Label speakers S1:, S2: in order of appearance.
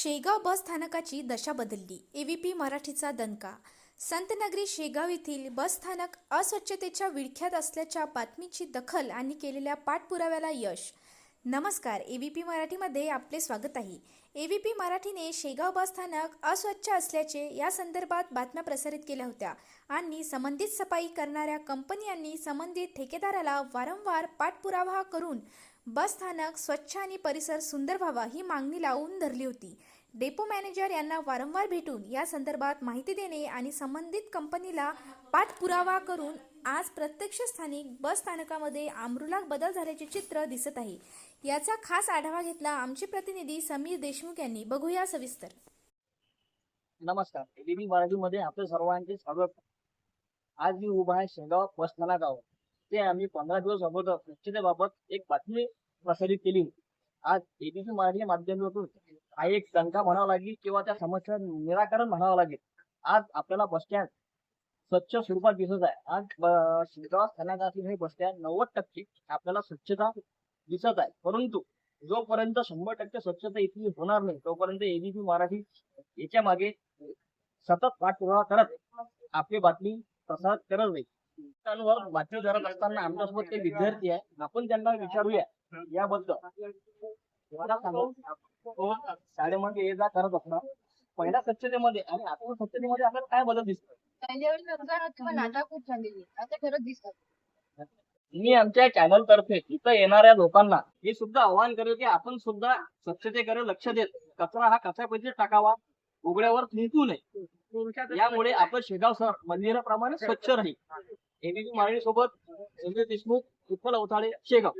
S1: शेगाव बस स्थानकाची दशा बदलली. एव्हीपी मराठीचा दणका. संतनगरी शेगाव येथील बस स्थानक अस्वच्छतेच्या विळख्यात असल्याच्या बातमीची दखल आणि केलेल्या पाठपुराव्याला यश. नमस्कार, एव्हीपी मराठीमध्ये आपले स्वागत आहे. एव्हीपी मराठीने शेगाव बस स्थानक अस्वच्छ असल्याचे या संदर्भात बातम्या प्रसारित केल्या होत्या आणि संबंधित सफाई करणाऱ्या कंपन्यांनी संबंधित ठेकेदाराला वारंवार पाठपुरावा करून बस स्थानक स्वच्छ आणि परिसर सुंदर व्हावा ही मागणी लावून धरली होती. डेपो मॅनेजर यांना वारंवार भेटून या संदर्भात माहिती देणे आणि संबंधित कंपनीला पाठपुरावा करून आज प्रत्यक्ष स्थानिक बस स्थानकामध्ये आमूलाग्र बदल झाल्याचे चित्र दिसत आहे. याचा खास आढावा घेतला आमचे प्रतिनिधी समीर देशमुख यांनी. बघूया सविस्तर.
S2: नमस्कार, एबीपी मराठीमध्ये आपले सर्वांचे स्वागत. आज मी उभा आहे शेगाव बस स्थानकावर. ते आम्ही 15 दिवस अगोदर स्वच्छतेबाबत एक बातमी प्रसारित केली. आज एबीपी मराठी माध्यमातून हा एक दणका म्हणावा लागेल किंवा त्या समस्या निराकरण म्हणावं लागेल. आज आपल्याला बस स्टँड स्वच्छ स्वरूपात दिसत आहे. आज शेगाव स्थानकातील हे बस स्टँड 90% आपल्याला स्वच्छता दिसत आहे. परंतु जोपर्यंत 100% स्वच्छता इथली होणार नाही तोपर्यंत एबीपी मराठी याच्या मागे सतत पाठपुरावा करत आपली बातमी प्रसारित करत राहील. बातमी करत असताना आमच्यासोबत काही विद्यार्थी आहे, आपण त्यांना विचारूया याबद्दल. मला सांगा, शाळेमध्ये ये जा करत असणार पहिल्या स्वच्छतेमध्ये आणि आता स्वच्छतेमध्ये आपल्याला काय बदल दिसतो?
S3: आता खूप झालेली आता खरंच दिसतात.
S2: मी आमच्या चॅनल तर्फे इथं येणाऱ्या लोकांना हे सुद्धा आवाहन करेल की आपण सुद्धा स्वच्छतेकडे लक्ष देत कचरा हा कचऱ्यापेटीत टाकावा, उघड्यावर थुंकू नये. यामुळे आपण शेगाव शहर मंदिराप्रमाणे स्वच्छ राहील. एबीपी मराठी सोबत समीर देशमुख, विठ्ठल अवताडे, शेगाव.